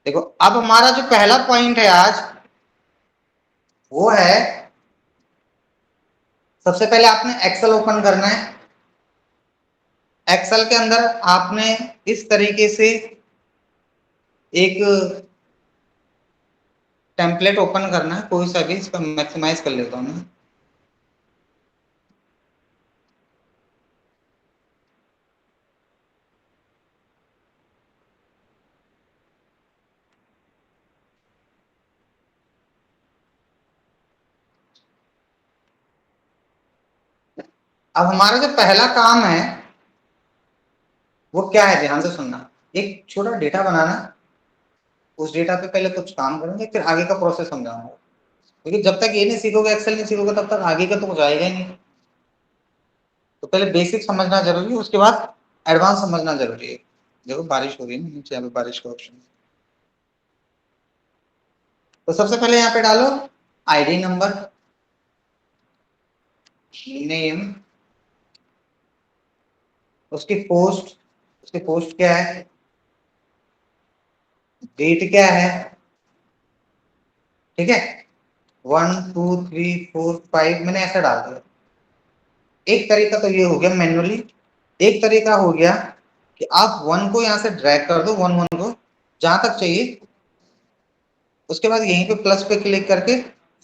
देखो अब हमारा जो पहला पॉइंट है आज वो है, सबसे पहले आपने एक्सेल ओपन करना है। एक्सेल के अंदर आपने इस तरीके से एक टेम्पलेट ओपन करना है, कोई सा भी। इसका मैक्सिमाइज कर लेता हूं मैं। अब हमारा जो पहला काम है वो क्या है, ध्यान से सुनना। एक छोटा डेटा बनाना, उस डेटा पे पहले कुछ काम करेंगे, फिर आगे का प्रोसेस समझाऊंगा। क्योंकि जब तक ये नहीं सीखोगे, एक्सेल नहीं सीखोगे, तब तक आगे का तो कुछ आएगा ही नहीं। तो पहले बेसिक समझना जरूरी है, उसके बाद एडवांस समझना जरूरी है। देखो बारिश हो रही है ना नीचे, यहाँ पे बारिश का ऑप्शन। तो सबसे पहले यहाँ पे डालो आईडी नंबर, नेम, उसकी पोस्ट क्या है, डेट क्या है, ठीक है। 1 2 3 4 5 मैंने ऐसा डाल दिया। एक तरीका तो ये हो गया मैन्युअली। एक तरीका हो गया कि आप वन को यहां से ड्रैग कर दो, वन वन को जहां तक चाहिए, उसके बाद यहीं पे प्लस पे क्लिक करके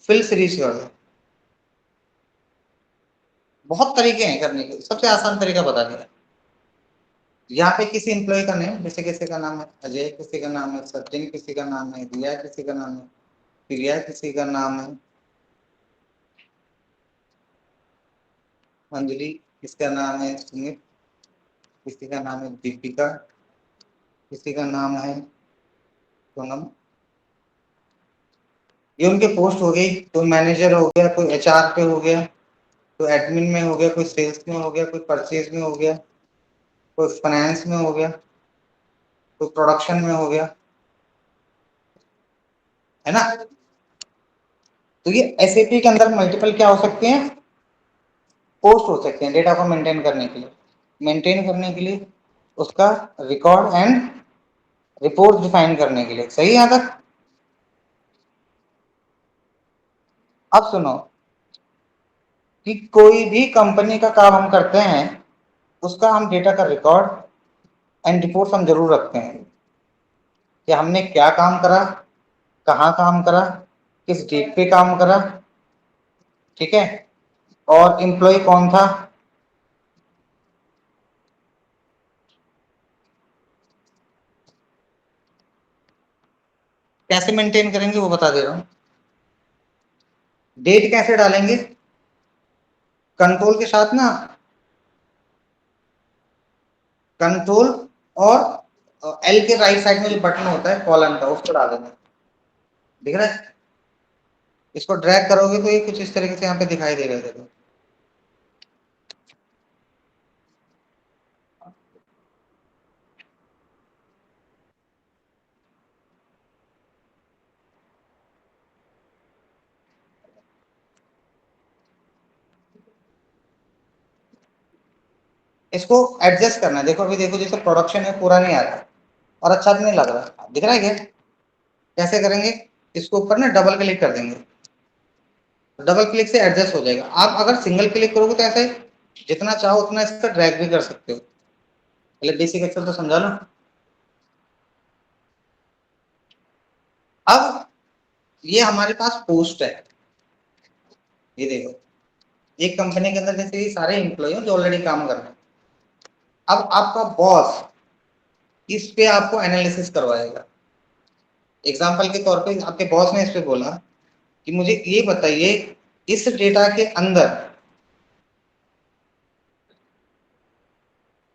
फिल सीरीज कर दो। बहुत तरीके हैं करने के, सबसे आसान तरीका बता दिया। यहाँ पे किसी एम्प्लॉय का नेम, जैसे किसी का नाम है अजय, किसी का नाम है सचिन, किसी का नाम है रिया, किसी का नाम है प्रिया, किसी का नाम है अंजलि, किसका नाम है सुमित, किसी का नाम है दीपिका, किसी का नाम है सोनम। ये उनके पोस्ट हो गई। कोई मैनेजर हो गया, कोई एचआर पे हो गया, कोई एडमिन में हो गया, कोई सेल्स में हो गया, कोई परचेज में हो गया, कोई फाइनेंस में हो गया, कोई प्रोडक्शन में हो गया, है ना। तो ये एसएपी के अंदर मल्टीपल क्या हो सकते हैं, पोस्ट हो सकते हैं, डेटा को मेंटेन करने के लिए। मेंटेन करने के लिए उसका रिकॉर्ड एंड रिपोर्ट डिफाइन करने के लिए। सही यहां तक। अब सुनो कि कोई भी कंपनी का काम हम करते हैं, उसका हम डेटा का रिकॉर्ड एंड रिपोर्ट हम जरूर रखते हैं कि हमने क्या काम करा, कहाँ काम करा, किस डेट पे काम करा, ठीक है, और एम्प्लॉय कौन था। कैसे मेंटेन करेंगे वो बता दे रहा हूं। डेट कैसे डालेंगे, कंट्रोल के साथ ना, कंट्रोल और एल के राइट साइड में जो बटन होता है कॉलन का, उसको डाल देना। दिख रहा है। इसको ड्रैग करोगे तो ये कुछ इस तरीके से यहाँ पे दिखाई दे रहा है, देखो। इसको एडजस्ट करना है। देखो अभी देखो, जैसे प्रोडक्शन है पूरा नहीं आ रहा और अच्छा भी नहीं लग रहा, दिख रहा है क्या। कैसे करेंगे, इसको ऊपर ना डबल क्लिक कर देंगे, डबल क्लिक से एडजस्ट हो जाएगा। आप अगर सिंगल क्लिक करोगे तो ऐसे जितना चाहो उतना इसका ड्रैग भी कर सकते हो। पहले बेसिक एक्सेल तो समझा लो। अब ये हमारे पास पोस्ट है, ये देखो। एक कंपनी के अंदर जैसे ये सारे एम्प्लॉय जो ऑलरेडी काम कर रहे हैं। अब आपका बॉस इस पे आपको एनालिसिस करवाएगा। एग्जाम्पल के तौर पे आपके बॉस ने इस पे बोला कि मुझे ये बताइए इस डेटा के अंदर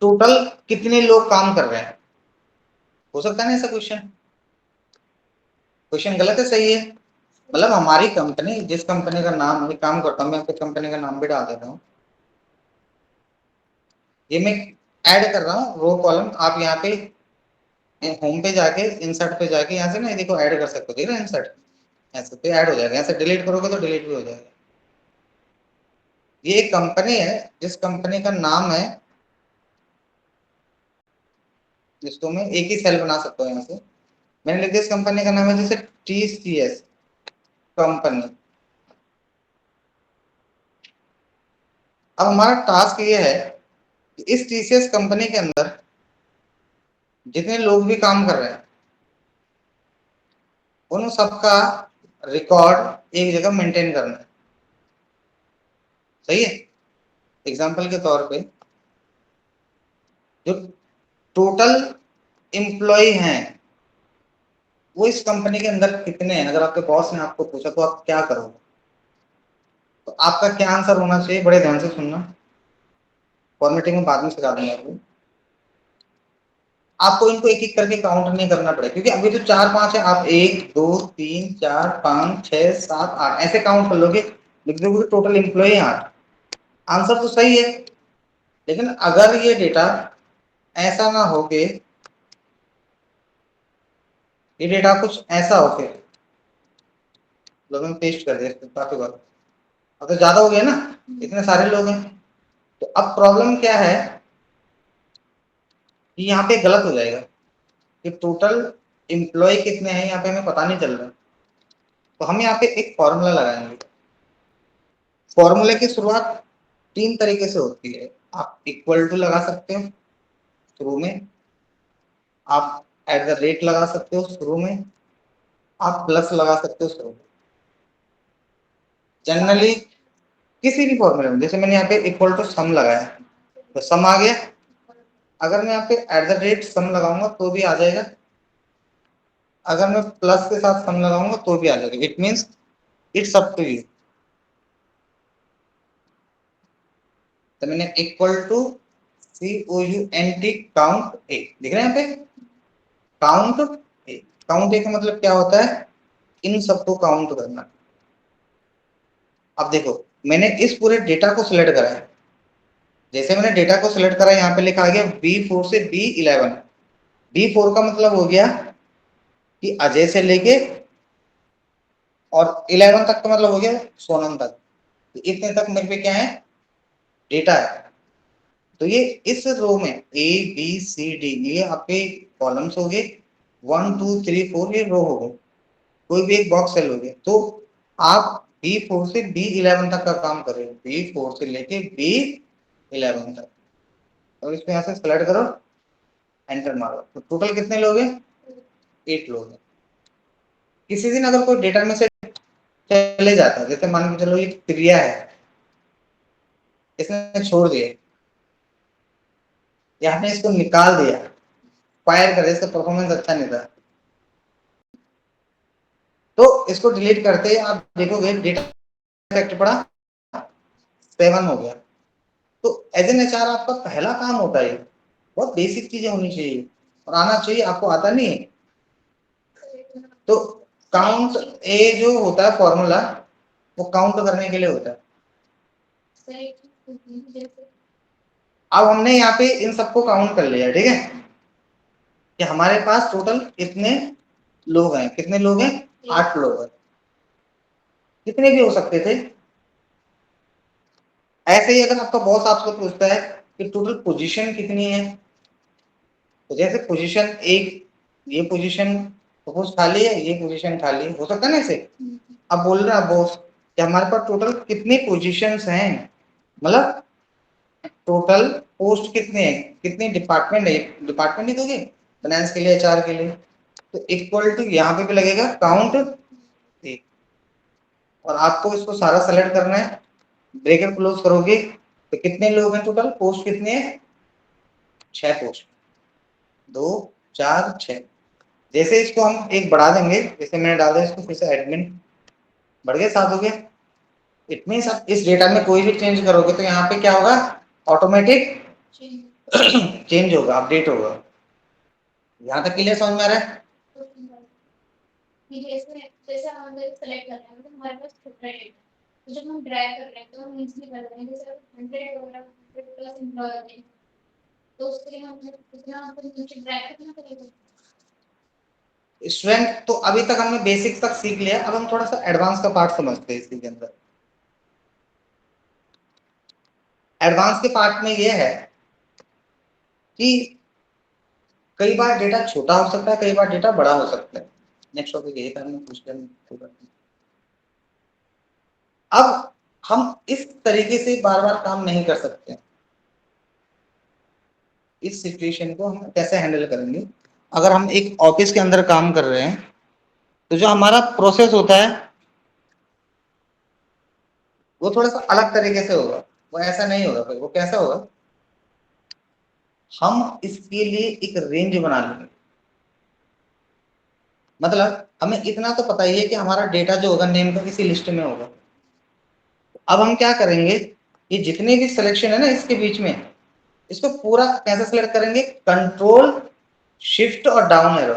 टोटल कितने लोग काम कर रहे हैं। हो सकता है ना ऐसा क्वेश्चन। क्वेश्चन गलत है सही है। मतलब हमारी कंपनी, जिस कंपनी का नाम मैं काम करता हूँ, मैं आपकी कंपनी का नाम भी डाल देता हूँ। ये मैं ऐड कर रहा हूँ रो कॉलम। आप यहाँ पे होम पे जाके इंसर्ट पे जाके यहाँ से ना देखो ऐड कर सकते हो, ठीक है। इंसर्ट ऐसे पे ऐड हो जाएगा, ऐसे डिलीट करोगे तो डिलीट भी हो जाएगा। ये एक कंपनी है, जिस कंपनी का नाम है, इसको मैं एक ही सेल बना सकता हूँ यहाँ से। मैंने लिख दिया इस कंपनी का नाम है जैसे TCS कंपनी। अब हमारा टास्क ये है कि इस TCS कंपनी के अंदर जितने लोग भी काम कर रहे हैं उन सबका रिकॉर्ड एक जगह मेंटेन करना है। सही है। एग्जांपल के तौर पे जो टोटल एम्प्लॉय हैं वो इस कंपनी के अंदर कितने हैं, अगर आपके बॉस ने आपको पूछा तो आप क्या करोगे? तो आपका क्या आंसर होना चाहिए, बड़े ध्यान से सुनना, फॉर्मेटिंग में बाद में सिखा दूंगा आपको। आपको इनको एक एक करके काउंट नहीं करना पड़ेगा क्योंकि अभी तो 4 5 है, आप 1 2 3 4 5 6 7 8 ऐसे काउंट कर लोगे, लिख दोगे टोटल एम्प्लॉय 8। आंसर तो सही है, लेकिन अगर ये डेटा ऐसा ना हो कि ये डेटा कुछ ऐसा हो के लोगों ने पेस्ट कर दिया काफी बार, अब तो ज्यादा हो गया ना, इतने सारे लोग हैं, तो अब प्रॉब्लम क्या है कि यहाँ पे गलत हो जाएगा कि टोटल एम्प्लॉय कितने हैं यहाँ पे हमें पता नहीं चल रहा। तो हम यहाँ पे एक फॉर्मूला लगाएंगे। फॉर्मूले की शुरुआत 3 तरीके से होती है। आप इक्वल टू लगा सकते हो शुरू में, आप एट द रेट लगा सकते हो शुरू में, आप प्लस लगा सकते हो शुरू में। जनरली किसी भी फॉर्मूले में, जैसे मैंने यहाँ पे इक्वल टू सम लगाया तो सम आ गया, अगर मैं यहाँ पे एट द रेट सम लगाऊंगा तो भी आ जाएगा, अगर मैं प्लस के साथ सम लगाऊंगा तो भी आ जाएगा। It means it's up to you. तो मैंने equal to COUNT count A दिख रहा है यहाँ पे, काउंट ए। काउंट ए का मतलब क्या होता है, इन सबको काउंट करना। अब देखो मैंने इस पूरे डेटा को सिलेक्ट करा है, जैसे मैंने डेटा को सिलेक्ट करा यहाँ पे लिखा आ गया B4 से B11। B4 का मतलब हो गया कि अजय से लेके और 11 तक का मतलब हो गया सोनम तक, तो इतने तक मेरे पे क्या है, डेटा है। तो ये इस रो में ABCD ये आपके कॉलम्स हो गए, 1 2 3 4 ये रो हो गए, कोई भी एक बॉक्स सेल हो गया। तो आप B4 से B11 तक का काम करें, B4 से लेके B11 तक। और इसमें यहाँ से सेलेक्ट करो, एंटर मारो, तो टोटल कितने लोग हैं, 8 लोग हैं। किसी दिन अगर कोई डेटा में से चले जाता है, जैसे मान के चलो ये प्रिया है, इसने छोड़ दिया या आपने इसको निकाल दिया, फायर कर, इसका परफॉर्मेंस अच्छा नहीं था, तो इसको डिलीट करते ही आप देखोगे डेटा इफेक्ट पड़ा, 7 हो गया। तो एज एन HR आपका पहला काम होता है, बहुत बेसिक चीजें होनी चाहिए और आना चाहिए, आपको आता नहीं है। तो काउंट ए जो होता है फॉर्मूला, वो काउंट करने के लिए होता है। अब हमने यहाँ पे इन सबको काउंट कर लिया, ठीक है, कि हमारे पास टोटल कितने लोग हैं, कितने लोग हैं, 8 लोग हैं, कितने भी हो सकते थे। ऐसे ही अगर आपका बॉस आपसे पूछता है कि टोटल पोजीशन कितनी है, तो जैसे पोजीशन एक, ये पोजीशन सपोज खाली है, ये पोजीशन खाली है, हो सकता है ना ऐसे। अब बोल रहा है बॉस कि हमारे पास टोटल कितनी पोजीशंस हैं, मतलब टोटल पोस्ट कितने हैं, कितने डिपार्टमेंट है, डिपार्टमेंट ही दोगे फाइनेंस के लिए, HR के लिए, तो इक्वल टू यहाँ पे भी लगेगा काउंट एक, और आपको इसको सारा सेलेक्ट करना है, ब्रैकेट क्लोज करोगे तो कितने लोग हैं टोटल, पोस्ट कितने हैं, 6 पोस्ट, 2 4 6। जैसे इसको हम एक बढ़ा देंगे, जैसे मैंने डाल दिया इसको फिर से एडमिन, बढ़ गए 7 हो गए। इट मीन्स आप इस डेटा में कोई भी चेंज करोगे तो यहाँ पे क्या होगा, ऑटोमेटिक चेंज होगा, अपडेट होगा। यहाँ तक क्लियर समझ में आ रहा है। जैसे हम सेलेक्ट कर रहे हैं तो हमारे पास छोटा डेटा, तो जब हम ड्रैग कर रहे हैं तो हम इजीली कर रहे हैं, जैसे 100 वगैरह 100 प्लस एम्प्लॉय हैं तो उसके लिए हम कितना नीचे ड्रैग करना पड़ेगा। स्ट्रेंथ तो अभी तक हमने बेसिक्स तक सीख लिया, अब हम थोड़ा सा एडवांस का पार्ट समझते हैं इसके अंदर। एडवांस के पार्ट में ये है कि कई बार डेटा छोटा हो सकता है, कई बार डेटा बड़ा हो सकता है। नेक्स्ट टॉपिक यही था, हमने पूछ लिया। अब हम इस तरीके से बार बार काम नहीं कर सकते। इस सिचुएशन को हम कैसे हैंडल करेंगे? अगर हम एक ऑफिस के अंदर काम कर रहे हैं तो जो हमारा प्रोसेस होता है वो थोड़ा सा अलग तरीके से होगा। वो ऐसा नहीं होगा, वो कैसा होगा? हम इसके लिए एक रेंज बना लेंगे। मतलब हमें इतना तो पता ही है कि हमारा डेटा जो होगा नेम का किसी लिस्ट में होगा। अब हम क्या करेंगे, ये जितने भी सिलेक्शन है ना इसके बीच में, इसको पूरा कैसे सिलेक्ट करेंगे? कंट्रोल शिफ्ट और डाउन एरो,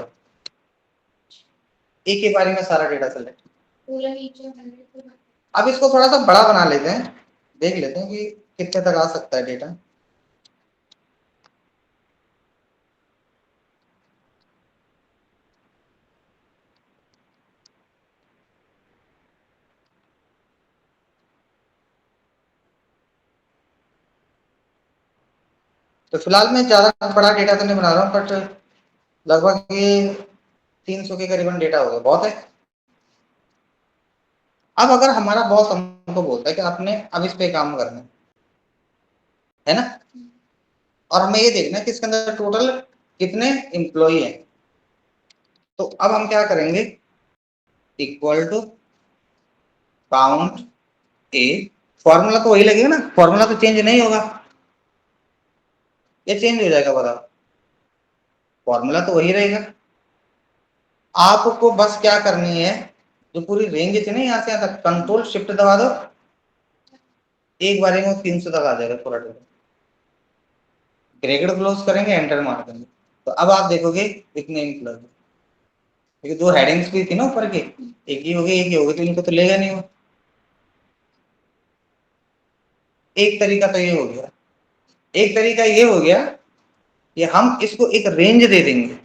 एक ही बारी में सारा डेटा सेलेक्ट। अब इसको थोड़ा सा बड़ा बना लेते हैं, देख लेते हैं कि कितने तक आ सकता है डेटा। तो फिलहाल मैं ज्यादा बड़ा डेटा तो नहीं बना रहा हूँ, बट लगभग ये 300 के करीबन डेटा होगा, बहुत है। अब अगर हमारा बॉस हमको बोलता है कि आपने अब इस पे काम करना है ना, और हमें ये देखना है कि इसके अंदर टोटल कितने एम्प्लॉई हैं, तो अब हम क्या करेंगे? Equal to count A, formula तो वही लगेगा ना, फॉर्मूला तो चेंज नहीं होगा, ये चेंज हो जाएगा? बताओ, फॉर्मूला तो वही रहेगा। आपको बस क्या करनी है, जो पूरी रेंज थी ना यहाँ से यहाँ तक, कंट्रोल शिफ्ट दबा दो, एक बार में 300 तक आ जाएगा पूरा डेटा। ब्रैकेट क्लोज करेंगे, एंटर मार देंगे, तो अब आप देखोगे इतने एम्प्लॉय, क्योंकि दो हेडिंग्स भी थी ना ऊपर की, एक ही हो गई एक ही हो गई, तो इनको तो लेगा नहीं वो। एक तरीका तो ये हो गया, एक तरीका ये हो गया कि हम इसको एक रेंज दे देंगे।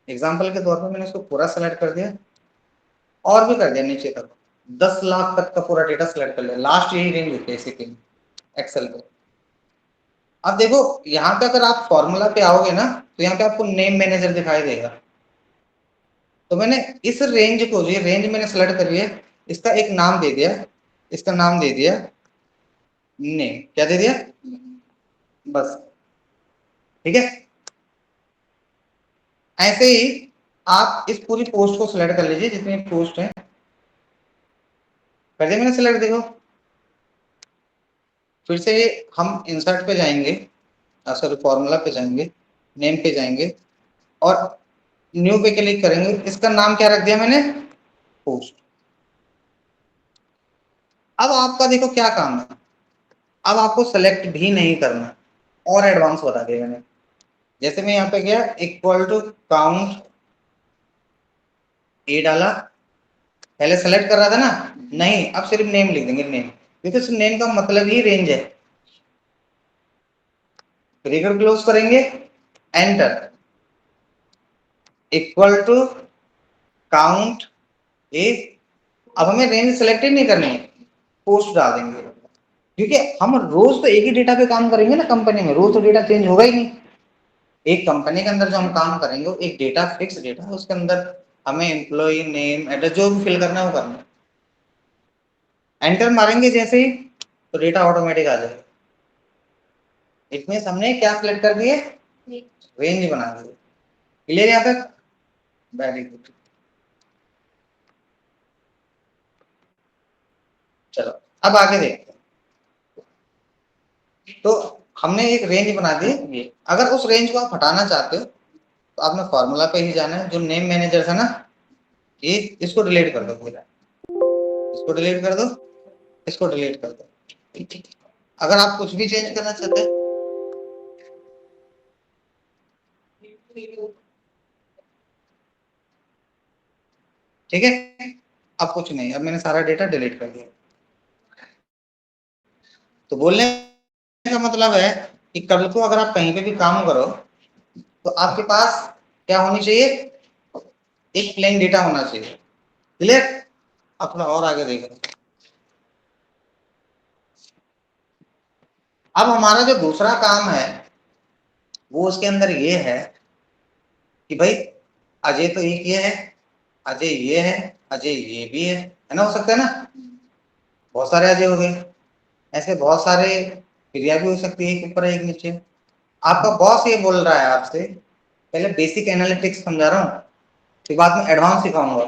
एग्जाम्पल के तौर पर मैंने इसको पूरा सेलेक्ट कर दिया और भी कर दिया नीचे तक, 10 लाख तक का पूरा डेटा सेलेक्ट कर लिया। लास्ट यही रेंज होती है इसी की एक्सेल पे। अब देखो यहाँ पे अगर आप फॉर्मूला पे आओगे ना, तो यहाँ पे आपको नेम मैनेजर दिखाई देगा। तो मैंने इस रेंज को, जो रेंज मैंने सेलेक्ट करी है, इसका एक नाम दे दिया, इसका नाम दे दिया नेम। क्या दे दिया? बस, ठीक है। ऐसे ही आप इस पूरी पोस्ट को सिलेक्ट कर लीजिए, जितनी पोस्ट है कर दिया मैंने सिलेक्ट। देखो फिर से हम इंसर्ट पे जाएंगे, सॉरी फॉर्मूला पे जाएंगे, नेम पे जाएंगे और न्यू पे क्लिक करेंगे। इसका नाम क्या रख दिया मैंने? पोस्ट। अब आपका देखो क्या काम है, अब आपको सेलेक्ट भी नहीं करना, और एडवांस बता दिया मैंने। जैसे मैं यहाँ पे गया, इक्वल टू काउंट ए डाला, पहले सेलेक्ट कर रहा था ना, नहीं, अब सिर्फ नेम लिख देंगे, नेम, क्योंकि इस नेम का मतलब ही रेंज है। ब्रैकेट क्लोज करेंगे, एंटर, इक्वल टू काउंट ए। अब हमें रेंज सेलेक्ट ही नहीं करनी है, पोस्ट डाल देंगे, क्योंकि हम रोज तो एक ही डेटा पे काम करेंगे ना कंपनी में, रोज तो डेटा चेंज होगा ही नहीं। एक कंपनी के अंदर जो हम काम करेंगे वो एक डेटा, फिक्स डेटा है, उसके अंदर हमें एम्प्लॉय नेम एड्रेस जो भी फिल करना है वो करना है। एंटर मारेंगे जैसे ही, तो डेटा ऑटोमेटिक आ जाएगा। इसमें हमने क्या सिलेक्ट कर दिए? रेंज बना दिए। क्लियर यहाँ तक? Very good. चलो अब आगे देखते हैं। तो हमने एक रेंज बना दी ये। अगर उस रेंज को आप हटाना चाहते हो तो आपने फॉर्मूला पे ही जाना है, जो नेम मैनेजर था ना, ये इसको डिलीट कर दो पूरा, इसको डिलीट कर दो, इसको डिलीट कर दो। अगर आप कुछ भी चेंज करना चाहते हैं, ठीक है, अब कुछ नहीं, अब मैंने सारा डेटा डिलीट कर दिया। तो बोलने का मतलब है कि कल को अगर आप कहीं पे भी काम करो तो आपके पास क्या होनी चाहिए? एक प्लेन डेटा होना चाहिए। क्लियर? अपना और आगे देखो। अब हमारा जो दूसरा काम है वो उसके अंदर ये है कि भाई अजय तो एक ये है, अजय ये है, अजय ये भी है ना, हो सकता है ना, बहुत सारे अजय हो गए। ऐसे बहुत सारे क्रिया भी हो सकती है, एक ऊपर एक नीचे। आपका बॉस ये बोल रहा है आपसे, पहले बेसिक एनालिटिक्स समझा रहा हूँ, फिर बाद में एडवांस सिखाऊंगा।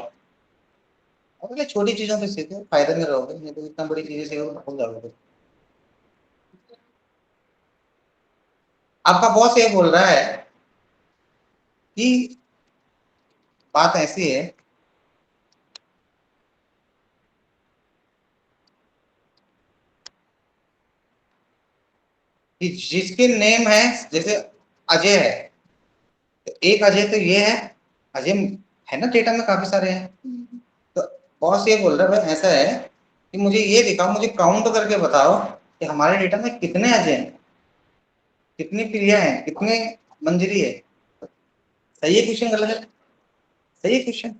और छोटी चीजों पे सीखो, फायदे में रहोगे, नहीं तो इतना बड़ी चीजें सीखोगे भूल जाओगे। आपका बॉस ये बोल रहा है कि बात ऐसी है कि जिसके नेम है, जैसे अजय है, तो एक अजय तो ये है, अजय है ना डेटा में काफी सारे हैं। तो बॉस ये बोल रहा है भाई ऐसा है कि मुझे ये दिखाओ, मुझे काउंट करके बताओ कि हमारे डेटा में कितने अजय हैं, कितनी प्रिया है, कितने मंजरी है। सही है क्वेश्चन, गलत है? सही है क्वेश्चन।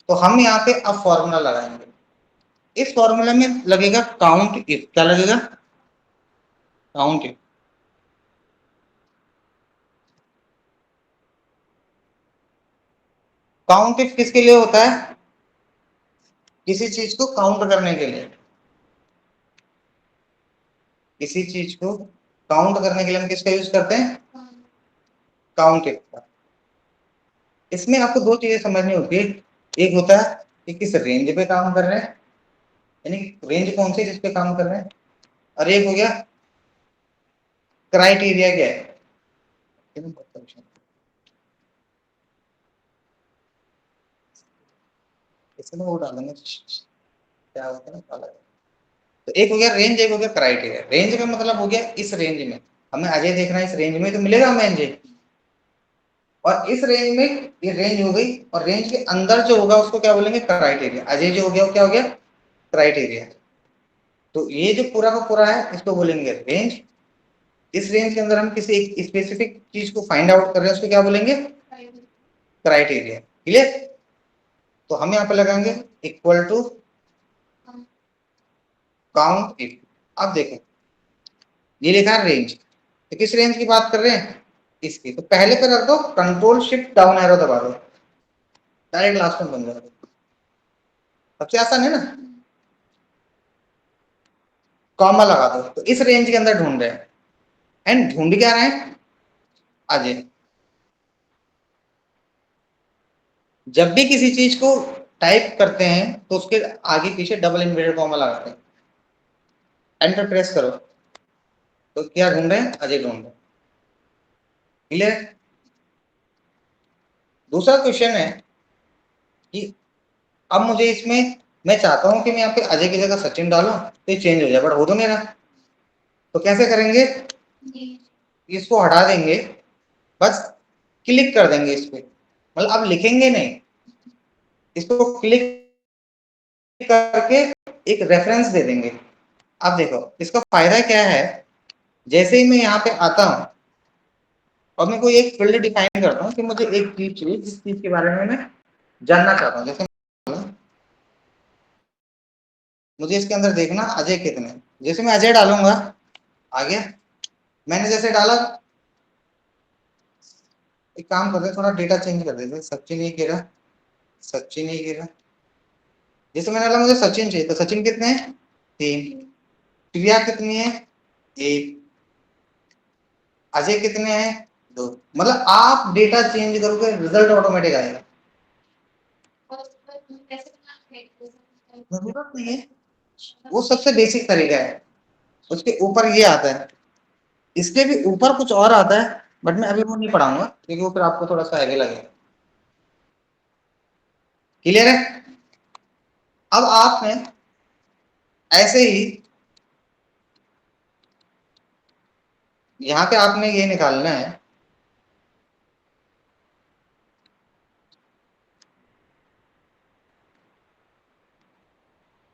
तो हम यहाँ पे अब फॉर्मूला लगाएंगे। इस फॉर्मूला में लगेगा काउंट इफ। क्या लगेगा? Count if. काउंट इफ किसके लिए होता है? किसी चीज को काउंट करने के लिए। किसी चीज को काउंट करने के लिए हम किसका यूज करते हैं? काउंट इफ का। इसमें आपको दो चीजें समझनी होती है। एक होता है कि किस रेंज पे काम कर रहे हैं, यानी रेंज कौन सी जिस पे काम कर रहे हैं, और एक हो गया क्राइटेरिया क्या है। इसमें वो डालेंगे क्या होता है ना, काला। तो एक हो गया रेंज, एक हो गया क्राइटेरिया। रेंज का मतलब हो गया इस रेंज में हमें अजय देखना है, इस रेंज में तो मिलेगा हमें अजय। और इस रेंज में ये रेंज हो गई, और रेंज के अंदर जो होगा उसको क्या बोलेंगे? क्राइटेरिया। अजय जो हो गया वो क्या हो गया? क्राइटेरिया। तो ये जो पूरा का पूरा है इसको बोलेंगे रेंज। इस रेंज के अंदर हम किसी एक स्पेसिफिक चीज को फाइंड आउट कर रहे हैं, उसको क्या बोलेंगे? क्राइटेरिया। क्लियर? तो हम यहाँ पे लगाएंगे इक्वल टू काउंट इफ। अब देखो ये लिखा है रेंज, तो किस रेंज की बात कर रहे हैं? इसकी। तो पहले पे रख दो कंट्रोल शिफ्ट डाउन एरो दबा दो, डायरेक्ट लास्ट में बन जाएगा। सबसे आसान है ना। कॉमा लगा दो, तो इस रेंज के अंदर ढूंढ रहे हैं, एंड ढूंढ क्या रहे हैं? अजय। जब भी किसी चीज को टाइप करते हैं तो उसके आगे पीछे डबल इन्वर्टेड कॉमा लगाते हैं। एंटर प्रेस करो, तो क्या ढूंढ रहे हैं? अजय ढूंढ रहे हैं। क्लियर? दूसरा क्वेश्चन है कि अब मुझे इसमें, मैं चाहता हूं कि मैं यहाँ पे अजय की जगह सचिन डालूं तो ये चेंज हो जाए, बट हो तो नहीं रहा। तो कैसे करेंगे? इसको हटा देंगे, बस क्लिक कर देंगे इस पे, मतलब अब लिखेंगे नहीं, इसको क्लिक करके एक रेफरेंस दे देंगे। अब देखो इसका फायदा क्या है, जैसे ही मैं यहाँ पे आता हूँ और मैं कोई एक फील्ड डिफाइन करता हूँ कि मुझे एक चीज चाहिए जिस चीज के बारे में मैं जानना चाहता हूँ, जैसे मुझे इसके अंदर देखना अजय कितने, जैसे मैं अजय डालूंगा आ गया। मैंने जैसे डाला, एक काम करते हैं थोड़ा डेटा चेंज कर देते हैं, सचिन ही गिरा, सचिन ही गिरा। जैसे मैंने डाला मुझे सचिन चाहिए, तो सचिन कितने हैं? 3। प्रिया कितनी है? 1। अजय कितने हैं? 2। मतलब आप डेटा चेंज करोगे रिजल्ट ऑटोमेटिक आएगा। जरूरत नहीं है, वो सबसे बेसिक तरीका है। उसके ऊपर ये आता है, इसके भी ऊपर कुछ और आता है, बट मैं अभी वो नहीं पढ़ाऊंगा क्योंकि वो फिर आपको थोड़ा सा आगे लगेगा। क्लियर है? अब आपने ऐसे ही यहाँ पे आपने ये निकालना है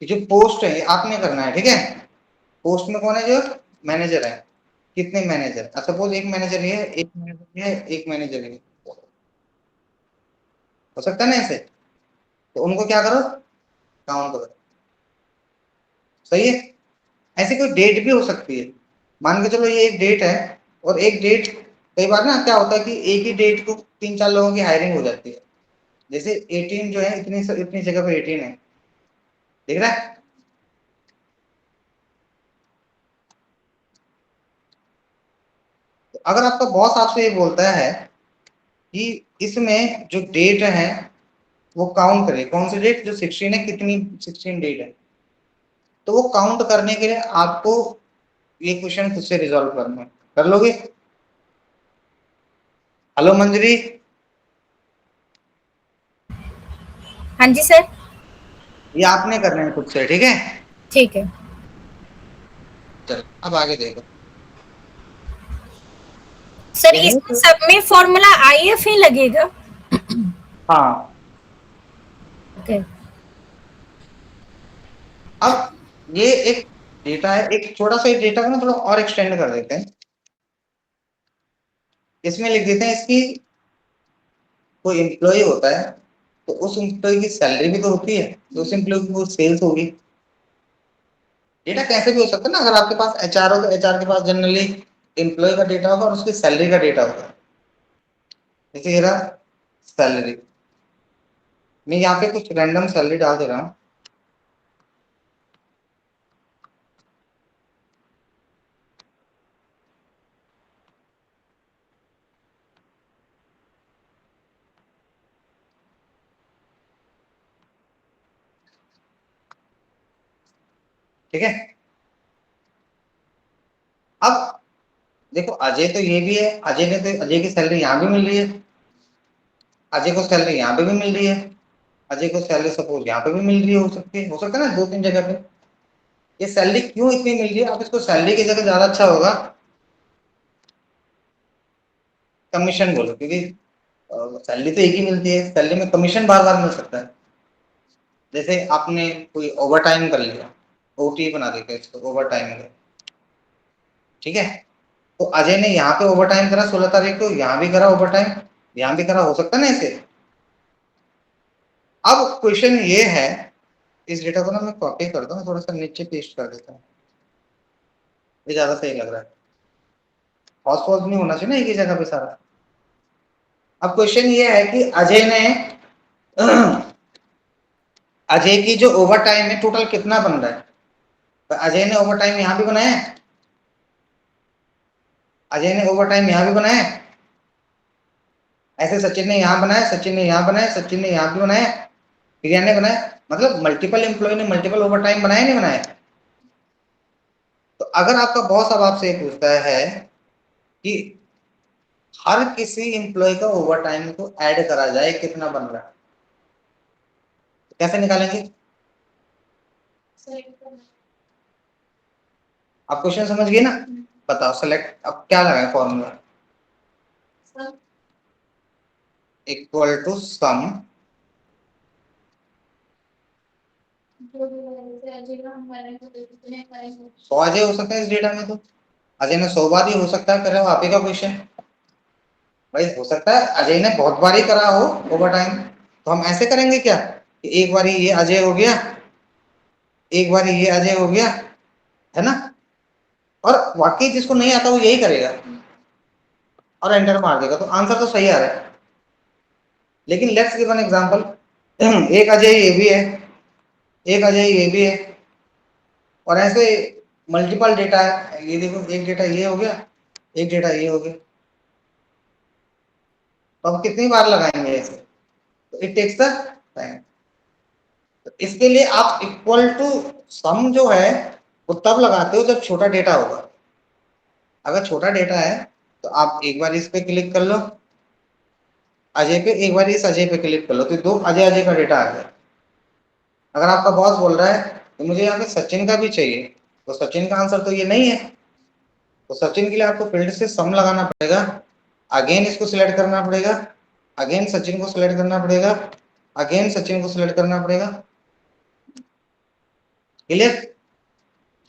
कि जो पोस्ट है ये आपने करना है, ठीक है? पोस्ट में कौन है? जो मैनेजर है। कितने मैनेजर? सपोज एक मैनेजर ये है, एक मैनेजर ये है, एक मैनेजर ये, हो सकता है ना ऐसे? तो उनको क्या करो? काउंट करो। सही है? ऐसी कोई डेट भी हो सकती है, मान के चलो ये एक डेट है और एक डेट कई बार ना क्या होता है कि एक ही डेट को 3-4 लोगों की हायरिंग हो जाती है, जैसे 18 जो है इतनी इतनी जगह पे 18 है, देख रहा है। तो अगर आपका बॉस आपसे ये बोलता है कि इसमें जो डेट है वो काउंट करे, कौन सी डेट, जो 16 है, कितनी 16 डेट है, तो वो काउंट करने के लिए आपको ये क्वेश्चन खुद से रिजॉल्व करना है। कर लोगे? हेलो मंजरी। हाँ जी सर। ये आपने करना है खुद से, ठीक है। ठीक है चलो अब आगे देखो। सर, यही इसमें तो। सब में फॉर्मूला IF ही लगेगा? हाँ। ओके। अब ये एक डेटा है, एक छोटा सा डेटा को ना थोड़ा और एक्सटेंड कर देते हैं। इसमें लिख देते हैं इसकी कोई एम्प्लॉय होता है तो उस एम्प्लॉय की सैलरी भी तो होती है, तो उस एम्प्लॉय की वो सेल्स होगी। डेटा कैसे भी हो सकता है ना, अगर आपके पास एचआर हो तो एचआर के पास जनरली एम्प्लॉय का डेटा होगा और उसकी सैलरी का डेटा होगा। जैसे ये रहा सैलरी, मैं यहाँ पे कुछ रैंडम सैलरी डाल दे रहा हूँ। ठीक है। अब देखो अजय तो ये भी है, अजय ने तो अजय की सैलरी यहाँ भी मिल रही है, अजय को सैलरी यहाँ पे भी मिल रही है, अजय को सैलरी सपोज यहाँ पे भी मिल रही है, हो सकता है ना 2-3 जगह पे। ये सैलरी क्यों इतनी मिल रही है, अब इसको सैलरी की जगह ज्यादा अच्छा होगा कमीशन बोलो, क्योंकि सैलरी तो एक ही मिलती है, सैलरी में कमीशन बार बार मिल सकता है। जैसे आपने कोई ओवर टाइम कर लिया, ओटी बना देते इसको ओवर टाइम का, ठीक है। तो अजय ने यहाँ पे ओवर टाइम करा 16 तारीख को, यहाँ भी करा ओवर टाइम, यहाँ भी करा, हो सकता है ना ऐसे। अब क्वेश्चन ये है, इस डेटा को ना मैं कॉपी करता हूँ, थोड़ा सा नीचे पेस्ट कर देता हूँ, ये ज्यादा सही लग रहा है। हॉस पॉज नहीं होना चाहिए ना एक ही जगह पे सारा। अब क्वेश्चन ये है कि अजय ने अजय की जो ओवर टाइम है टोटल कितना बन रहा है, तो अजय ने ओवर टाइम यहाँ भी बनाया है, अजय ने ओवर टाइम यहाँ भी बनाया है, ऐसे सचिन ने यहाँ बनाया, सचिन ने यहाँ बनाया, सचिन ने यहाँ भी बनाया, प्रिया ने बनाया, मतलब मल्टीपल एम्प्लॉय ने मल्टीपल ओवर टाइम बनाया नहीं बनाया। तो अगर आपका बॉस अब आपसे पूछता है कि हर किसी एम्प्लॉय का ओवर टाइम को ऐड करा जाए कितना बन रहा है, तो कैसे निकालेंगे? आप क्वेश्चन समझ गए ना? बताओ सेलेक्ट, अब क्या लगाए फॉर्मूला, इक्वल टू सम, सौ अजय हो सकता है इस डेटा में, तो अजय ने 100 बार ही हो सकता है करे हो, आप ही का क्वेश्चन भाई, हो सकता है अजय ने बहुत बार ही करा हो ओवर टाइम। तो हम ऐसे करेंगे क्या कि एक बार ये अजय हो गया, एक बार ये अजय हो गया, है ना, और वाकई जिसको नहीं आता वो यही करेगा और एंटर मार देगा, तो आंसर तो सही आ रहा है। लेकिन लेट्स गिव एन एग्जांपल, एक अजय ये भी है, एक अजय ये भी है, और ऐसे मल्टीपल डेटा है, ये देखो एक डेटा ये हो गया, एक डेटा ये हो गया, तो अब कितनी बार लगाएंगे ऐसे, तो इट टेक्स द टाइम। तो इसके लिए आप इक्वल टू सम जो है वो तब लगाते हो जब छोटा डेटा होगा। अगर छोटा डेटा है तो आप एक बार इस पे क्लिक कर लो, अजय पे, एक बार इस अजय पे क्लिक कर लो, तो दो अजय अजय का डेटा आ गया। अगर आपका बॉस बोल रहा है कि मुझे यहाँ पे सचिन का भी चाहिए, तो सचिन का आंसर तो ये नहीं है, तो सचिन के लिए आपको फील्ड से सम लगाना पड़ेगा, अगेन इसको सिलेक्ट करना पड़ेगा, अगेन सचिन को सिलेक्ट करना पड़ेगा, अगेन सचिन को सिलेक्ट करना पड़ेगा। क्लियर?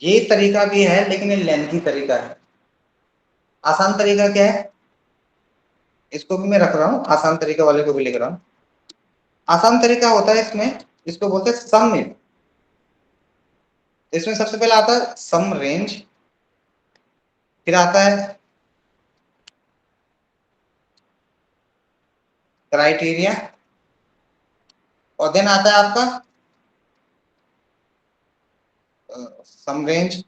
ये तरीका भी है लेकिन ये लेंथी तरीका है। आसान तरीका क्या है, इसको भी मैं रख रहा हूँ, आसान तरीका वाले को भी लिख रहा हूँ। आसान तरीका होता है इसमें, इसको बोलते हैं सम। इसमें सबसे पहले आता है सम रेंज, फिर आता है क्राइटेरिया, और देन आता है आपका सम रेंज,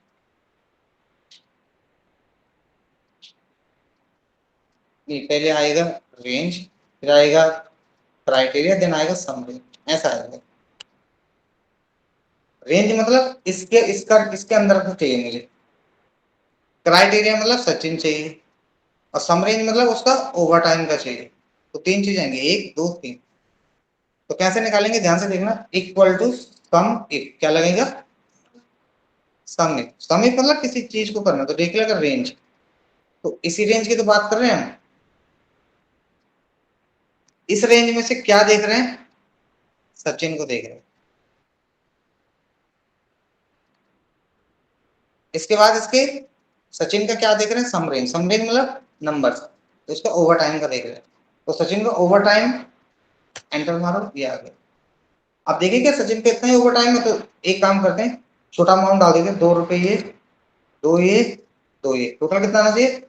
नहीं पहले आएगा रेंज, फिर आएगा क्राइटेरिया, देन आएगा सम रेंज, ऐसा आएगा। रेंज मतलब इसके अंदर कुछ चाहिए मुझे, क्राइटेरिया मतलब सचिन चाहिए, और सम रेंज मतलब उसका ओवर टाइम का चाहिए। तो तीन चीज आएंगे, 1 2 3। तो कैसे निकालेंगे, ध्यान से देखना, इक्वल टू सम इफ, क्या लगेगा, सम इफ। सम इफ मतलब किसी चीज को करना, तो देख लिया अगर रेंज, तो इसी रेंज की तो बात कर रहे हैं हम। इस रेंज में से क्या देख रहे हैं, सचिन को देख रहे हैं। इसके बाद इसके सचिन का क्या देख रहे हैं, सम रेंज। सम रेंज मतलब नंबर्स, तो इसका ओवर टाइम का देख रहे हैं। तो सचिन का ओवर टाइम, एंटर मारो, ये आ गया। अब देखिए क्या सचिन का इतना ही ओवर टाइम है, तो एक काम करते हैं, छोटा अमाउंट डाल देंगे, 2 रुपए ये, 2 ये, 2 ये, टोटल कितना आना चाहिए।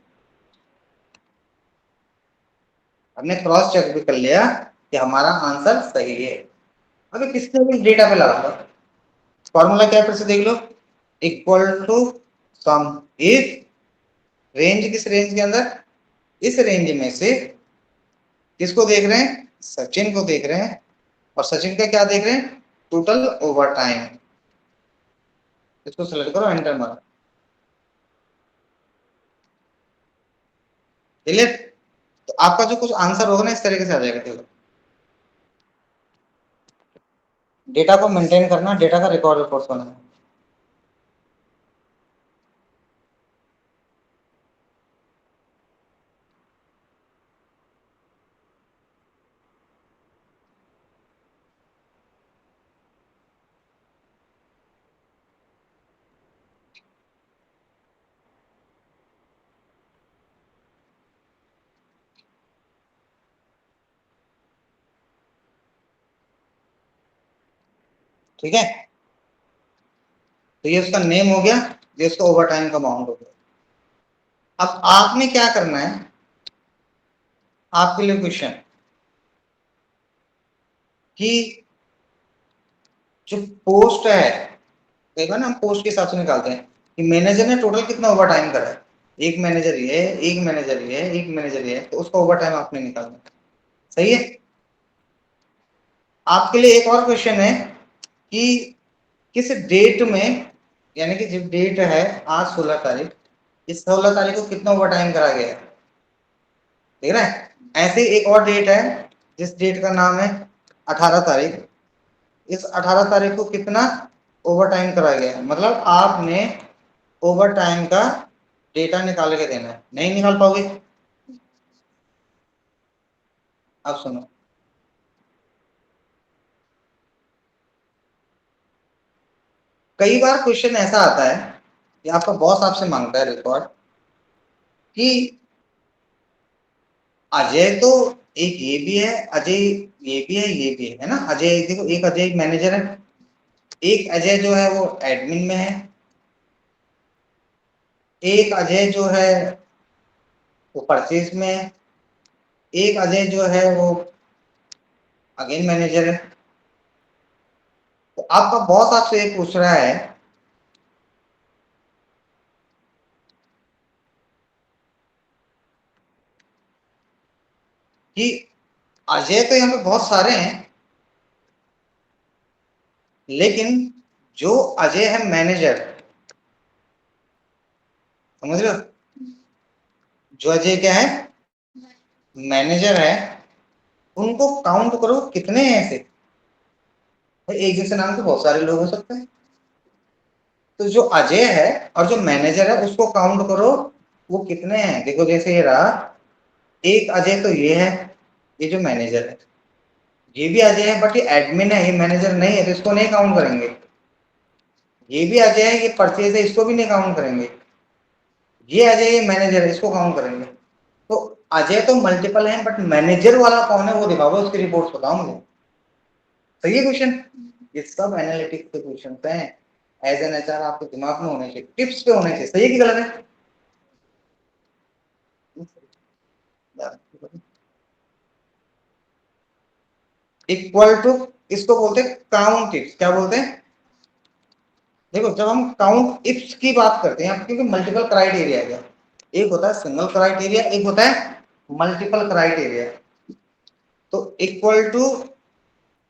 हमने क्रॉस चेक भी कर लिया कि हमारा आंसर सही है। अगर किसने भी डेटा पे लगा दो, फॉर्मूला क्या है फिर से देख लो, equal to sum if, range किस रेंज के अंदर, इस रेंज में से किसको देख रहे हैं, सचिन को देख रहे हैं, और सचिन का क्या देख रहे हैं, टोटल ओवर टाइम। इसको सेलेक्ट करो, एंटर मारो, क्लियर। तो आपका जो कुछ आंसर होगा ना, इस तरीके से आ जाएगा। देखो, डेटा को मेंटेन करना, डेटा का रिकॉर्ड रिपोर्ट बनाना। ठीक है, तो ये उसका नेम हो गया, ये उसका ओवर टाइम का अमाउंट हो गया। अब आपने क्या करना है, आपके लिए क्वेश्चन कि जो पोस्ट है, देखो ना, हम पोस्ट के हिसाब से निकालते हैं कि मैनेजर ने टोटल कितना ओवर टाइम करा है। एक मैनेजर ये है, एक मैनेजर ये है, एक मैनेजर ये है, तो उसका ओवर टाइम आपने निकालना है। सही है। आपके लिए एक और क्वेश्चन है कि किस डेट में, यानी कि जो डेट है आज 16 तारीख, इस 16 तारीख को कितना ओवर टाइम करा गया है, देख रहे हैं। ऐसे एक और डेट है जिस डेट का नाम है 18 तारीख, इस 18 तारीख को कितना ओवर टाइम करा गया है। मतलब आपने ओवर टाइम का डेटा निकाल के देना है, नहीं निकाल पाओगे। अब सुनो, कई बार क्वेश्चन ऐसा आता है कि आपका बॉस आपसे मांगता है रिकॉर्ड कि अजय तो एक ये भी है, अजय ये भी है, ये भी है ना। अजय देखो, एक अजय मैनेजर है, एक अजय जो है वो एडमिन में है, एक अजय जो है वो परचेज में है, एक अजय जो है वो अगेन मैनेजर है। तो आपका बॉस आपसे ये पूछ रहा है कि अजय तो यहाँ पे बहुत सारे हैं, लेकिन जो अजय है मैनेजर, समझ रहे हो, जो अजय क्या है, मैनेजर है, उनको काउंट करो कितने हैं ऐसे। भाई एक जैसे नाम के बहुत सारे लोग हो सकते हैं, तो जो अजय है और जो मैनेजर है उसको काउंट करो, वो कितने हैं। देखो जैसे ये रहा, एक अजय तो ये है, ये जो मैनेजर है, ये भी अजय है, बट ये एडमिन है, ये मैनेजर नहीं है, तो इसको नहीं काउंट करेंगे। ये भी अजय है, ये परचेज है, इसको भी नहीं काउंट करेंगे। ये अजय, ये मैनेजर है, इसको काउंट करेंगे। तो अजय तो मल्टीपल है, बट मैनेजर वाला कौन है वो दिखाओ, उसकी रिपोर्ट बताओ मुझे। सही है क्वेश्चन। ये सब एनालिटिक्स के क्वेश्चन हैं, एज एन एचआर आपके दिमाग में होने चाहिए, टिप्स पे होने चाहिए। सही है कि गलत है। इक्वल टू, इसको बोलते हैं काउंट इफ्स। क्या बोलते हैं? देखो जब हम काउंट इफ्स की बात करते हैं, क्योंकि मल्टीपल क्राइटेरिया है, एक होता है सिंगल क्राइटेरिया, एक होता है मल्टीपल क्राइटेरिया। तो इक्वल टू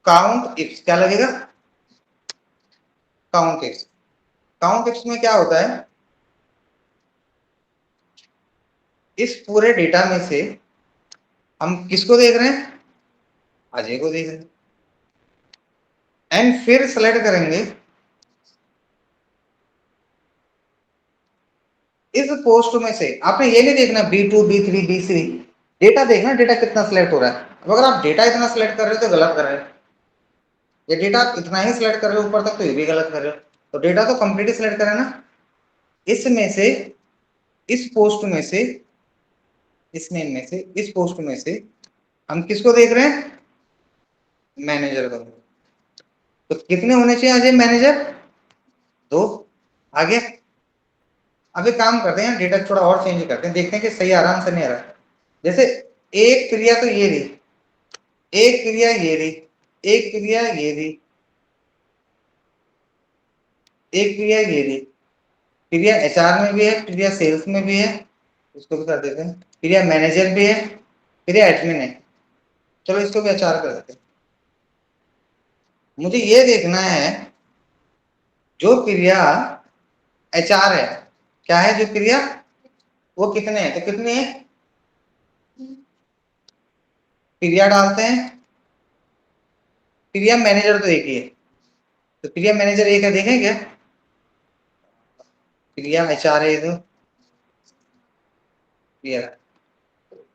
काउंट इफ्स क्या लगेगा? Count ifs. काउंट इफ्स में क्या होता है, इस पूरे डेटा में से हम किसको देख रहे हैं? अजय को देख रहे हैं। एंड फिर सेलेक्ट करेंगे इस पोस्ट में से। आपने ये नहीं देखना B2 B3 B3, डेटा देखना, डेटा कितना सिलेक्ट हो रहा है। अब अगर आप डेटा इतना सिलेक्ट कर रहे हो तो गलत कर रहे हो, ये डेटा इतना ही सिलेक्ट कर रहे हो ऊपर तक तो ये भी गलत कर रहे हो। तो डेटा तो कंप्लीट सिलेक्ट करें ना। इसमें से, इस पोस्ट में से, इस नेम में से, इस पोस्ट में से हम किसको देख रहे हैं? मैनेजर को। तो कितने होने चाहिए अजय मैनेजर? 2। आगे अब एक काम करते हैं, डेटा थोड़ा और चेंज करते हैं, देखते हैं कि सही आराम से नहीं आ रहा है। जैसे एक क्रिया तो ये रही, एक क्रिया ये रही, एक क्रिया ये रही, एक क्रिया ये रही। क्रिया HR में भी है, क्रिया सेल्स में भी है, इसको भी कर देते हैं। क्रिया मैनेजर भी है, क्रिया एडमिन है, चलो इसको भी HR कर देते हैं। मुझे ये देखना है जो क्रिया HR है, क्या है जो क्रिया, वो कितने हैं? तो कितनी है? क्रिया डालते हैं, क्रिया मैनेजर तो एक ही है, तो क्रिया मैनेजर एक है, देखें क्या? क्रिया HR है तो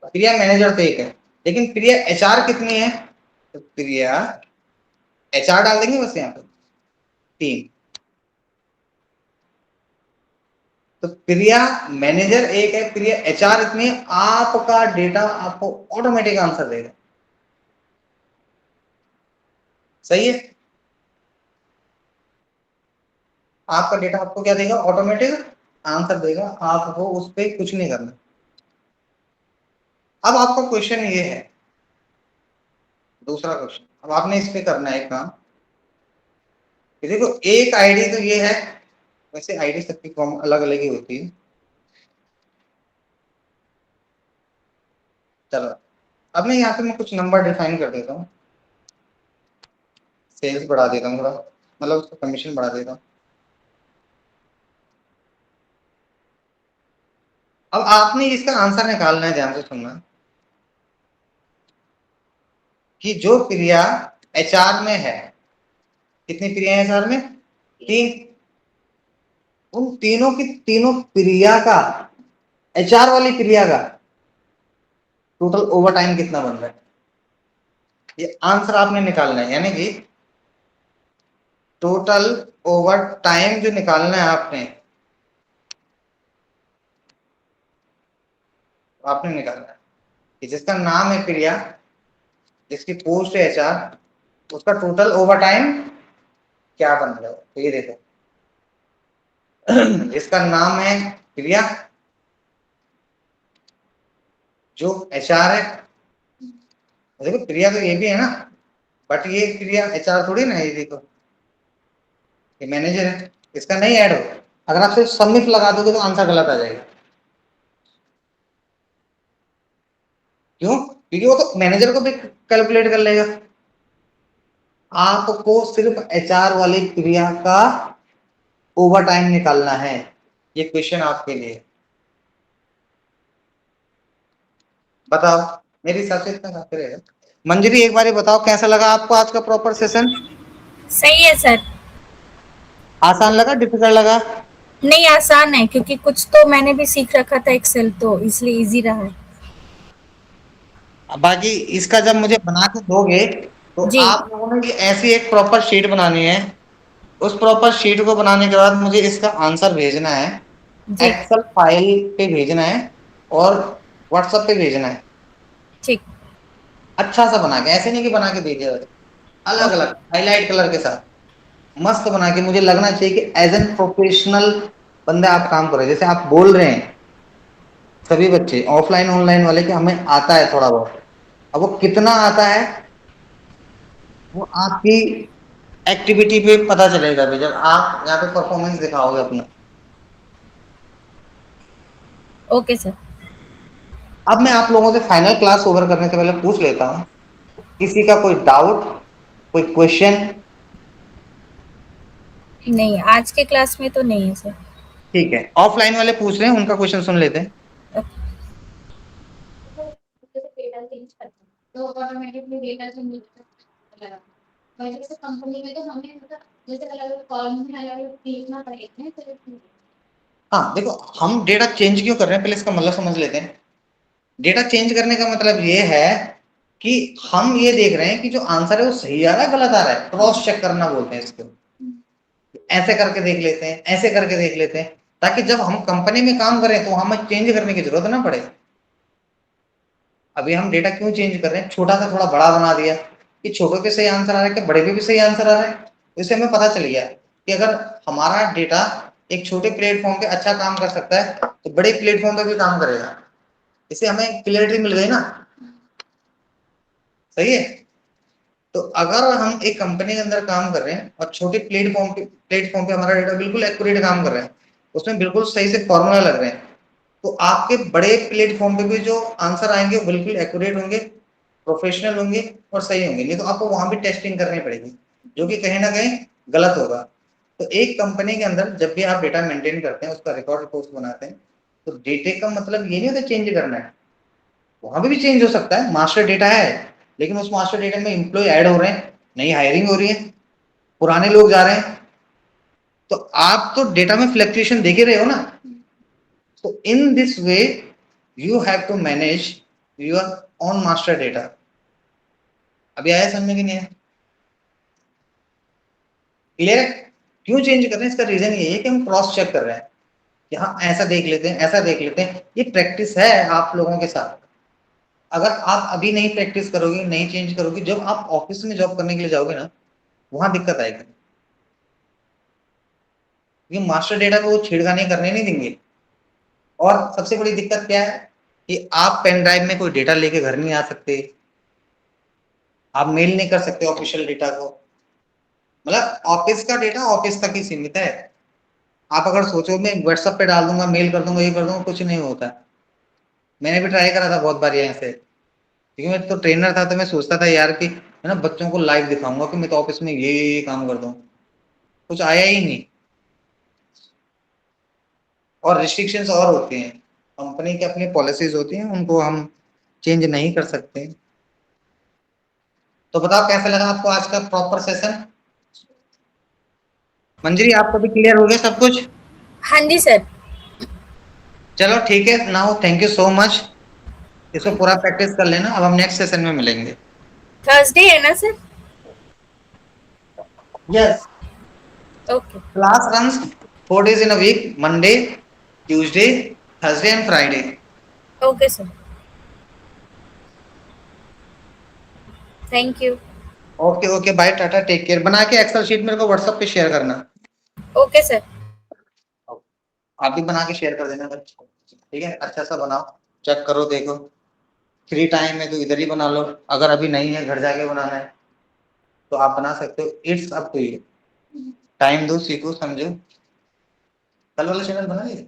क्रिया मैनेजर तो एक है, लेकिन क्रिया HR कितनी है? तो क्रिया HR डाल देंगे बस यहाँ पे 3। तो क्रिया मैनेजर एक है, क्रिया HR इतनी है, आपका डेटा आपको ऑटोमेटिक आंसर देगा। सही है? आपका डेटा आपको क्या देगा? ऑटोमेटिक आंसर देगा, आपको उस पर कुछ नहीं करना। अब आपका क्वेश्चन ये है, दूसरा क्वेश्चन, अब आपने इस पे करना है काम। देखो एक आईडी तो ये है, वैसे आईडी सबकी कॉम अलग अलग ही होती है। चलो अब मैं यहाँ पे मैं कुछ नंबर डिफाइन कर देता हूँ, सेल्स बढ़ा देता हूँ थोड़ा, मतलब उसका कमीशन बढ़ा देता हूँ। अब आपने इसका आंसर निकालना है, ध्यान से सुनना, कि जो क्रिया HR में है, कितनी क्रिया है HR में? 3। उन तीनों की तीनों क्रिया का, HR वाली क्रिया का टोटल ओवर टाइम कितना बन रहा है, ये आंसर आपने निकालना है। यानी कि टोटल ओवर टाइम जो निकालना है आपने, आपने निकालना है कि जिसका नाम है क्रिया, जिसकी पोस्ट है HR, उसका टोटल ओवर टाइम क्या बन रहा है। तो ये देखो जिसका नाम है क्रिया, जो HR है, देखो क्रिया तो ये भी है ना, बट ये क्रिया HR थोड़ी ना है। ये देखो ये मैनेजर है, इसका नहीं ऐड हो। अगर आप सिर्फ सबमिट लगा दोगे तो आंसर गलत आ जाएगा। क्यों? क्योंकि वो तो मैनेजर को भी कैलकुलेट कर लेगा। आपको सिर्फ HR वाली क्रिया का ओवर टाइम निकालना है। ये क्वेश्चन आपके लिए, बताओ। मेरे हिसाब से इतना काफी रहेगा। मंजरी एक बार बताओ कैसा लगा आपको आज का प्रॉपर सेशन? सही है सर। आसान लगा, डिफिकल्ट लगा? नहीं, आसान है क्योंकि कुछ तो मैंने भी सीख रखा था एक्सेल, तो इसलिए इजी रहा है। बाकी इसका जब मुझे बना के दोगे तो जी आप लोगों ने ऐसी एक प्रॉपर शीट बनानी है। उस प्रॉपर शीट को बनाने के बाद मुझे इसका आंसर भेजना है, जी एक्सेल फाइल पे भेजना है और व्हाट्सएप पे भेजना है। ठीक। अच्छा सा बना के, ऐसे नहीं कि बना के दे दिया, अलग ओके। अलग हाईलाइट कलर के साथ मस्त बना के। मुझे लगना चाहिए कि एज एन प्रोफेशनल बंदे आप काम कर रहे हैं, जैसे आप बोल रहे हैं सभी बच्चे ऑफलाइन ऑनलाइन वाले कि हमें आता है थोड़ा बहुत। अब वो कितना आता है वो आपकी एक्टिविटी पे पता चलेगा भी जब आप यहाँ पे परफॉर्मेंस दिखाओगे अपना। Okay sir. अब मैं आप लोगों से फाइनल क्लास ओवर करने से पहले पूछ लेता हूँ, किसी का कोई डाउट, कोई क्वेश्चन? नहीं, आज के क्लास में तो नहीं है सर। ठीक है, ऑफलाइन वाले पूछ रहे हैं, उनका क्वेश्चन सुन लेते हैं। डेटा चेंज करते हैं तो ऑटोमेटिकली डेटा चेंज होता है। वैसे कंपनी में तो हमें मतलब जैसे अलग-अलग कॉलम में अलग-अलग लिखना पड़ेगा ना तो हाँ देखो, हम डेटा चेंज क्यों कर रहे हैं पहले इसका मतलब समझ लेते हैं। डेटा चेंज करने का मतलब ये है कि हम ये देख रहे हैं कि जो आंसर है वो सही आ रहा है गलत आ रहा है, क्रॉस चेक करना बोलते हैं इसको। ऐसे करके देख लेते हैं, ऐसे करके देख लेते हैं, ताकि जब हम कंपनी में काम करें तो हमें चेंज करने की जरूरत ना पड़े। अभी हम डेटा क्यों चेंज कर रहे हैं, छोटा सा थोड़ा बड़ा बना दिया कि छोटों पे सही आंसर आ रहा है कि बड़े पे भी सही आंसर आ रहा है। इससे हमें पता चल गया कि अगर हमारा डेटा एक छोटे प्लेटफॉर्म पे अच्छा काम कर सकता है तो बड़े प्लेटफॉर्म पे भी काम करेगा। इससे हमें क्लियरिटी मिल गई ना, सही है। तो अगर हम एक कंपनी के अंदर काम कर रहे हैं और छोटे प्लेटफॉर्म पे हमारा डेटा बिल्कुल एक्यूरेट काम कर रहा है, उसमें बिल्कुल सही से फॉर्मूला लग रहे हैं, तो आपके बड़े प्लेटफॉर्म पे भी जो आंसर आएंगे वो बिल्कुल एक्यूरेट होंगे, प्रोफेशनल होंगे और सही होंगे। नहीं तो आपको वहां भी टेस्टिंग करनी पड़ेगी, जो कि कहीं ना कहीं गलत होगा। तो एक कंपनी के अंदर जब भी आप डेटा मेंटेन करते हैं, उसका रिकॉर्ड रिपोर्ट बनाते हैं, तो डेटे का मतलब ये नहीं होता चेंज करना है, वहां पे भी चेंज हो सकता है। मास्टर डेटा है लेकिन उस मास्टर डेटा में एम्प्लॉय ऐड हो रहे हैं, नई हायरिंग हो रही है, पुराने लोग जा रहे हैं, तो आप तो डेटा में फ्लक्चुएशन देख ही रहे हो ना। तो in this way you have to manage your own master data. अभी आया समझ में कि नहीं आया? क्लियर है? क्यों चेंज कर रहे हैं, इसका रीजन ये है कि हम क्रॉस चेक कर रहे हैं कि हाँ ऐसा देख लेते हैं, ऐसा देख लेते हैं। ये प्रैक्टिस है आप लोगों के साथ। अगर आप अभी नहीं प्रैक्टिस करोगे, नहीं चेंज करोगे, जब आप ऑफिस में जॉब करने के लिए जाओगे ना, वहां दिक्कत आएगी। ये मास्टर डेटा को वो छेड़खानी करने नहीं देंगे। और सबसे बड़ी दिक्कत क्या है कि आप पेन ड्राइव में कोई डेटा लेके घर नहीं आ सकते, आप मेल नहीं कर सकते ऑफिशियल डेटा को। मतलब ऑफिस का डेटा ऑफिस तक ही सीमित है। आप अगर सोचो मैं व्हाट्सएप पे डाल दूंगा, मेल कर दूंगा, ये कर दूंगा, कुछ नहीं होता। मैंने भी ट्राई करा था बहुत बार यहाँ से, क्योंकि मैं तो ट्रेनर था, तो मैं सोचता था यार कि है ना बच्चों को लाइव दिखाऊंगा कि मैं तो ऑफिस में ये काम कर दूं, कुछ आया ही नहीं। और रिस्ट्रिक्शंस और होती हैं, कंपनी की अपनी पॉलिसीज होती हैं, उनको हम चेंज नहीं कर सकते। तो बताओ कैसा लगा आपको आज का प्रॉपर सेशन? मंजरी आपको भी क्लियर हो गया सब कुछ? हाँ जी सर। चलो ठीक है, now thank you so much. इसको पूरा प्रैक्टिस कर लेना, अब हम नेक्स्ट सेशन में मिलेंगे। थर्सडे है ना sir? Yes, okay. Class runs 4 days in a week, Monday, Tuesday, Thursday and Friday. Okay sir. Thank you. Okay okay, bye, tata, take care. बना के एक्सेल शीट मेरे को व्हाट्सएप पे शेयर करना। Okay sir. आप भी बना के शेयर कर देना बच्चों को, ठीक है? अच्छा सा बनाओ, चेक करो, देखो। फ्री टाइम है तो इधर ही बना लो, अगर अभी नहीं है घर जाके बनाना है तो आप बना सकते हो। It's up to you. Time दो, सीखो, समझो। कल वाला चैनल बना लिया?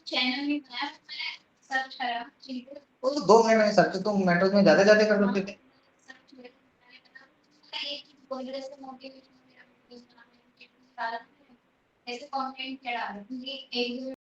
चैनल में बनाया मैंने सर्च करा चीजें वो तो 2 मिनट में सर्च, तुम मेट्रो में ज्यादा ज्यादा कर सकते थे। सर्च मैंने बना एक ही बोल रहे से मोटिवेशन मेरा वीडियो बनाने के कारण ऐसे कंटेंट क्या डाल रहे हैं एक